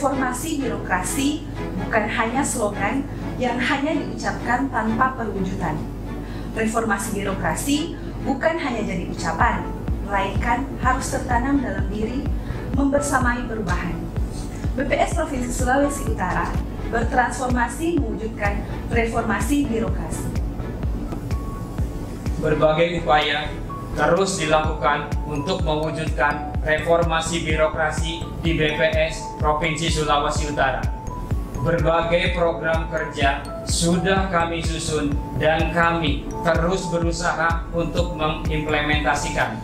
reformasi birokrasi bukan hanya slogan yang hanya diucapkan tanpa perwujudan. Reformasi birokrasi bukan hanya jadi ucapan, melainkan harus tertanam dalam diri, membersamai perubahan. BPS Provinsi Sulawesi Utara bertransformasi mewujudkan reformasi birokrasi. Berbagai upaya terus dilakukan untuk mewujudkan reformasi birokrasi di BPS Provinsi Sulawesi Utara. Berbagai program kerja sudah kami susun dan kami terus berusaha untuk mengimplementasikan.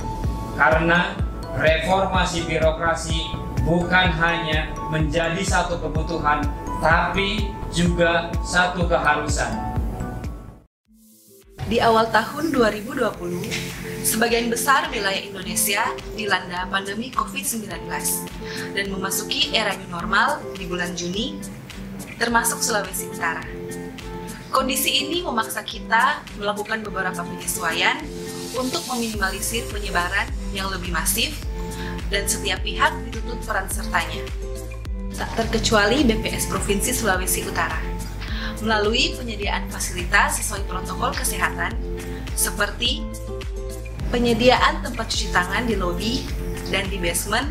Karena reformasi birokrasi bukan hanya menjadi satu kebutuhan, tapi juga satu keharusan. Di awal tahun 2020, sebagian besar wilayah Indonesia dilanda pandemi COVID-19 dan memasuki era new normal di bulan Juni, termasuk Sulawesi Utara. Kondisi ini memaksa kita melakukan beberapa penyesuaian untuk meminimalisir penyebaran yang lebih masif dan setiap pihak dituntut peran sertanya. Tak terkecuali BPS Provinsi Sulawesi Utara, melalui penyediaan fasilitas sesuai protokol kesehatan, seperti penyediaan tempat cuci tangan di lobi dan di basement,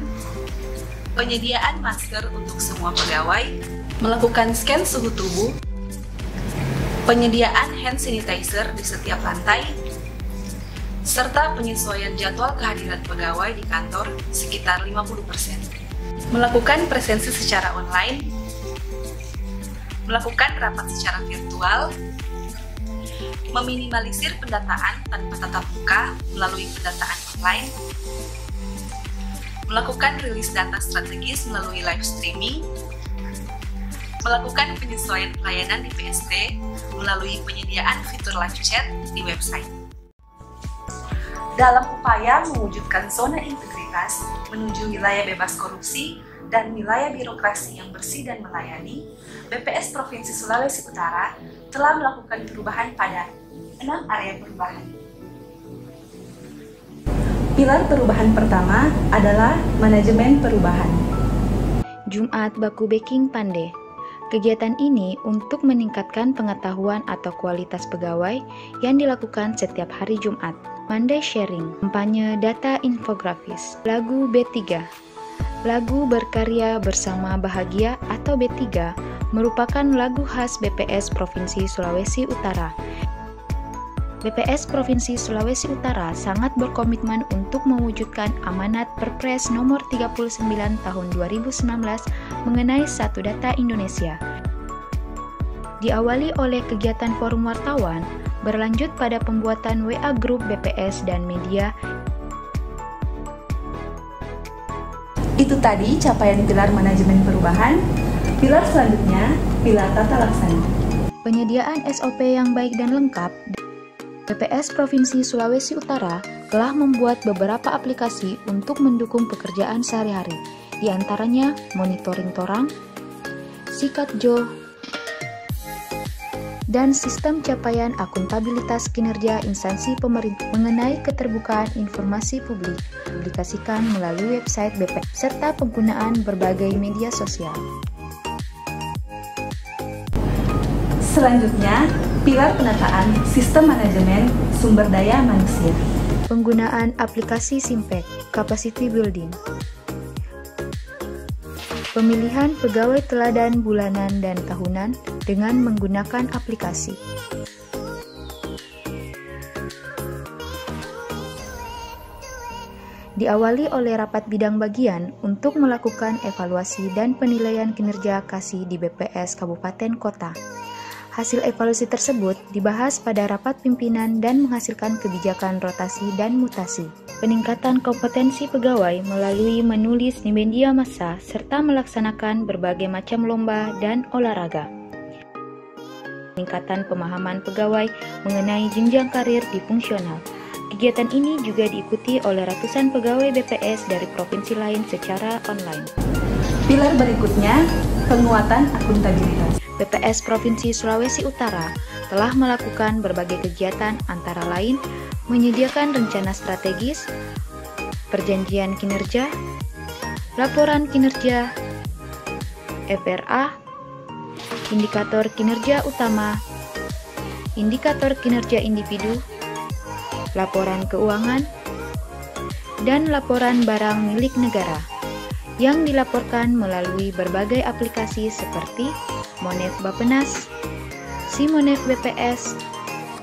penyediaan masker untuk semua pegawai, melakukan scan suhu tubuh, penyediaan hand sanitizer di setiap lantai, serta penyesuaian jadwal kehadiran pegawai di kantor sekitar 50%. Melakukan presensi secara online, melakukan rapat secara virtual, meminimalisir pendataan tanpa tatap muka melalui pendataan online, melakukan rilis data strategis melalui live streaming, melakukan penyesuaian pelayanan di PST melalui penyediaan fitur live chat di website. Dalam upaya mewujudkan zona integritas menuju wilayah bebas korupsi dan wilayah birokrasi yang bersih dan melayani, BPS Provinsi Sulawesi Utara telah melakukan perubahan pada 6 area perubahan. Pilar perubahan pertama adalah manajemen perubahan. Jumat Baku Baking Pande. Kegiatan ini untuk meningkatkan pengetahuan atau kualitas pegawai yang dilakukan setiap hari Jumat. Monday Sharing, kampanye data infografis. Lagu B3. Lagu berkarya bersama bahagia atau B3 merupakan lagu khas BPS Provinsi Sulawesi Utara. BPS Provinsi Sulawesi Utara sangat berkomitmen untuk mewujudkan amanat Perpres nomor 39 tahun 2019 mengenai Satu Data Indonesia. Diawali oleh kegiatan forum wartawan, berlanjut pada pembuatan WA Group BPS dan media. Itu tadi capaian pilar manajemen perubahan. Pilar selanjutnya, pilar tata laksana. Penyediaan SOP yang baik dan lengkap. BPS Provinsi Sulawesi Utara telah membuat beberapa aplikasi untuk mendukung pekerjaan sehari-hari, di antaranya monitoring torang, Sikatjo, dan sistem capaian akuntabilitas kinerja instansi pemerintah mengenai keterbukaan informasi publik, dipublikasikan melalui website BPS, serta penggunaan berbagai media sosial. Selanjutnya, pilar penataan sistem manajemen sumber daya manusia. Penggunaan aplikasi Simpek, capacity building. Pemilihan pegawai teladan bulanan dan tahunan dengan menggunakan aplikasi. Diawali oleh rapat bidang bagian untuk melakukan evaluasi dan penilaian kinerja KASI di BPS Kabupaten Kota. Hasil evaluasi tersebut dibahas pada rapat pimpinan dan menghasilkan kebijakan rotasi dan mutasi. Peningkatan kompetensi pegawai melalui menulis di media massa serta melaksanakan berbagai macam lomba dan olahraga. Peningkatan pemahaman pegawai mengenai jenjang karir di fungsional. Kegiatan ini juga diikuti oleh ratusan pegawai BPS dari provinsi lain secara online. Pilar berikutnya, penguatan akuntabilitas. BPS Provinsi Sulawesi Utara telah melakukan berbagai kegiatan antara lain menyediakan rencana strategis, perjanjian kinerja, laporan kinerja, FRA, indikator kinerja utama, indikator kinerja individu, laporan keuangan, dan laporan barang milik negara yang dilaporkan melalui berbagai aplikasi seperti Monef Bappenas, Simonef BPS,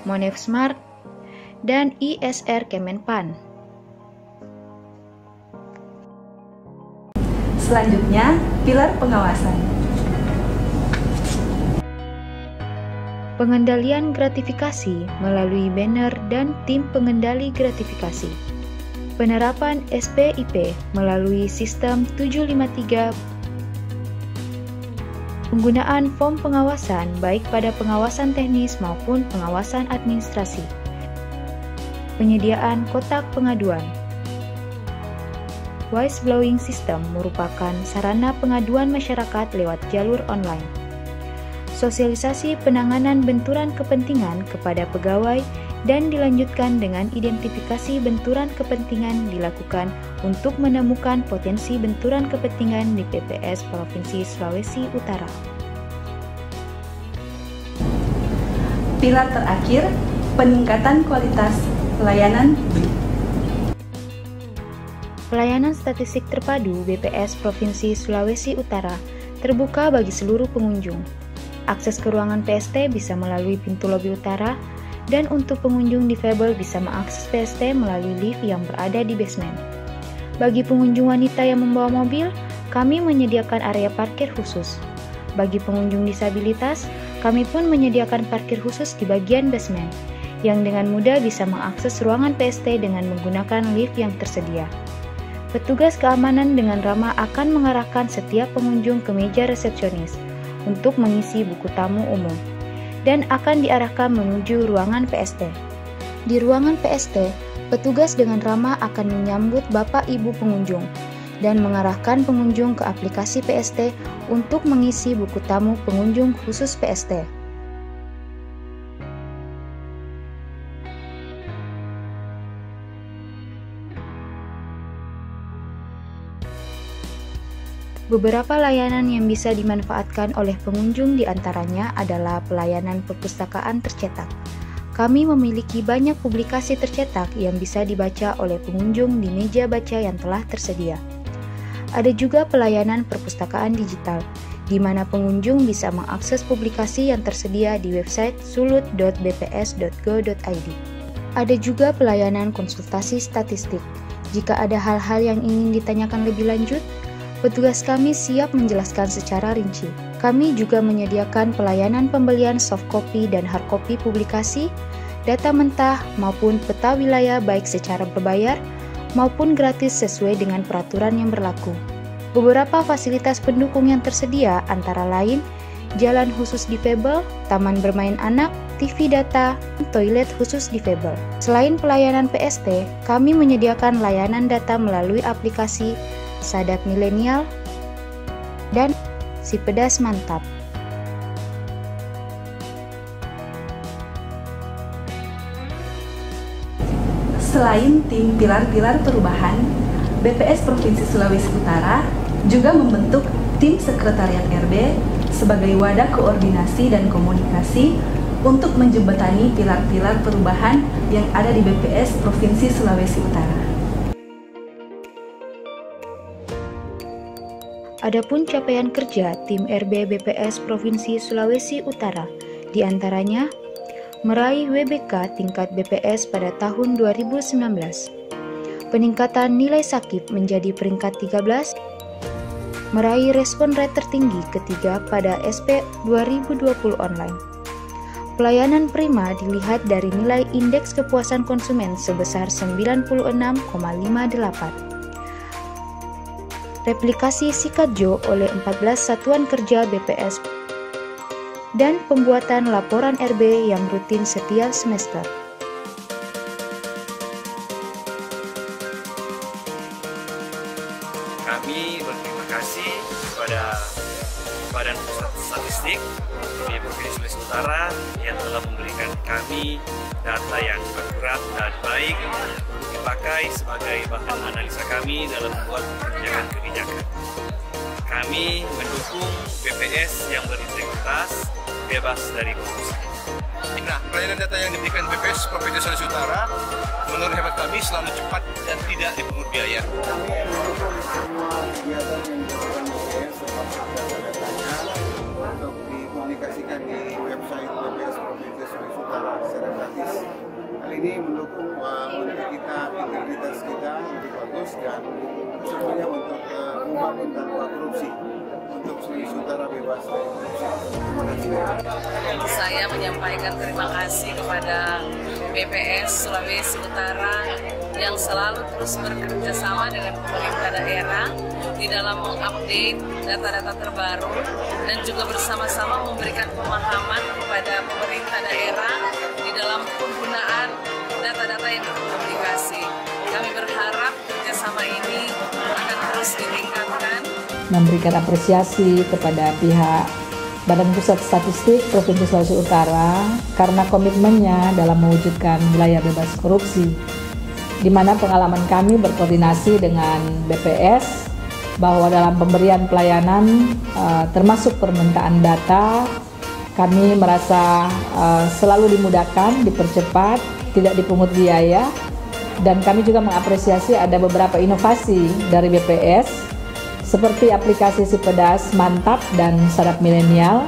Monef Smart, dan ISR Kemenpan. Selanjutnya, pilar pengawasan. Pengendalian gratifikasi melalui banner dan tim pengendali gratifikasi. Penerapan SPIP melalui sistem 753. Penggunaan form pengawasan baik pada pengawasan teknis maupun pengawasan administrasi. Penyediaan kotak pengaduan. Whistleblowing System merupakan sarana pengaduan masyarakat lewat jalur online. Sosialisasi penanganan benturan kepentingan kepada pegawai dan dilanjutkan dengan identifikasi benturan kepentingan dilakukan untuk menemukan potensi benturan kepentingan di BPS Provinsi Sulawesi Utara. Pilar terakhir, peningkatan kualitas pelayanan publik. Pelayanan statistik terpadu BPS Provinsi Sulawesi Utara terbuka bagi seluruh pengunjung. Akses ke ruangan PST bisa melalui pintu lobi utara, dan untuk pengunjung difabel bisa mengakses PST melalui lift yang berada di basement. Bagi pengunjung wanita yang membawa mobil, kami menyediakan area parkir khusus. Bagi pengunjung disabilitas, kami pun menyediakan parkir khusus di bagian basement, yang dengan mudah bisa mengakses ruangan PST dengan menggunakan lift yang tersedia. Petugas keamanan dengan ramah akan mengarahkan setiap pengunjung ke meja resepsionis untuk mengisi buku tamu umum dan akan diarahkan menuju ruangan PST. Di ruangan PST, petugas dengan ramah akan menyambut Bapak Ibu pengunjung dan mengarahkan pengunjung ke aplikasi PST untuk mengisi buku tamu pengunjung khusus PST. Beberapa layanan yang bisa dimanfaatkan oleh pengunjung diantaranya adalah pelayanan perpustakaan tercetak. Kami memiliki banyak publikasi tercetak yang bisa dibaca oleh pengunjung di meja baca yang telah tersedia. Ada juga pelayanan perpustakaan digital, di mana pengunjung bisa mengakses publikasi yang tersedia di website sulut.bps.go.id. Ada juga pelayanan konsultasi statistik. Jika ada hal-hal yang ingin ditanyakan lebih lanjut, petugas kami siap menjelaskan secara rinci. Kami juga menyediakan pelayanan pembelian soft copy dan hard copy publikasi, data mentah maupun peta wilayah baik secara berbayar maupun gratis sesuai dengan peraturan yang berlaku. Beberapa fasilitas pendukung yang tersedia antara lain jalan khusus difabel, taman bermain anak, TV data, toilet khusus difabel. Selain pelayanan PST, kami menyediakan layanan data melalui aplikasi Sadat Milenial, dan Si Pedas Mantap. Selain tim pilar-pilar perubahan, BPS Provinsi Sulawesi Utara juga membentuk tim sekretariat RB sebagai wadah koordinasi dan komunikasi untuk menjembatani pilar-pilar perubahan yang ada di BPS Provinsi Sulawesi Utara. Adapun capaian kerja tim RB BPS Provinsi Sulawesi Utara, diantaranya meraih WBK tingkat BPS pada tahun 2019, peningkatan nilai sakit menjadi peringkat 13, meraih respon rate tertinggi ketiga pada SP 2020 online. Pelayanan prima dilihat dari nilai indeks kepuasan konsumen sebesar 96,58. Replikasi sikat Jo oleh 14 satuan kerja BPS dan pembuatan laporan RB yang rutin setiap semester. Kami berterima kasih kepada Badan Pusat Statistik di Provinsi Sulawesi Utara yang telah memberikan kami data yang akurat dan baik untuk pakai sebagai bahan analisa kami dalam membuat kebijakan-kebijakan. Kami mendukung BPS yang berintegritas, bebas dari korupsi. Nah, pelayanan data yang diberikan BPS Provinsi Sulawesi Utara menurut hemat kami selalu cepat dan tidak dipungut biaya. Kami mendukung semua kegiatan yang dilakukan BPS termasuk data-datanya untuk dipublikasikan di website BPS Provinsi Sulawesi Utara secara gratis. Hal ini mendukung untuk kita, integritas kita lebih bagus dan semuanya untuk membangun tanpa korupsi. Untuk Sulawesi Utara bebas dari korupsi. Terima kasih. Saya menyampaikan terima kasih kepada BPS Sulawesi Utara yang selalu terus bekerja sama dengan pemerintah daerah di dalam mengupdate data-data terbaru dan juga bersama-sama memberikan pemahaman kepada pemerintah daerah di dalam penggunaan data-data yang terpublikasi. Kami berharap kerjasama ini akan terus ditingkatkan. Memberikan apresiasi kepada pihak Badan Pusat Statistik Provinsi Sulawesi Utara karena komitmennya dalam mewujudkan wilayah bebas korupsi, di mana pengalaman kami berkoordinasi dengan BPS bahwa dalam pemberian pelayanan termasuk permintaan data, kami merasa selalu dimudahkan, dipercepat, tidak dipungut biaya, dan kami juga mengapresiasi ada beberapa inovasi dari BPS seperti aplikasi Sipedas Mantap dan Sadap Milenial.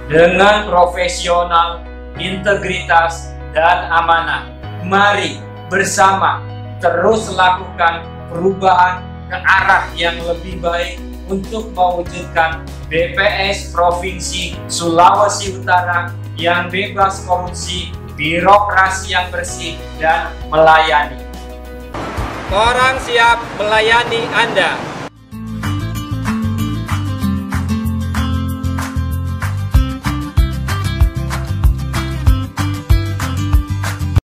Dengan profesional, integritas, dan amanah, mari bersama terus lakukan perubahan ke arah yang lebih baik untuk mewujudkan BPS Provinsi Sulawesi Utara yang bebas korupsi, birokrasi yang bersih, dan melayani. Orang siap melayani Anda.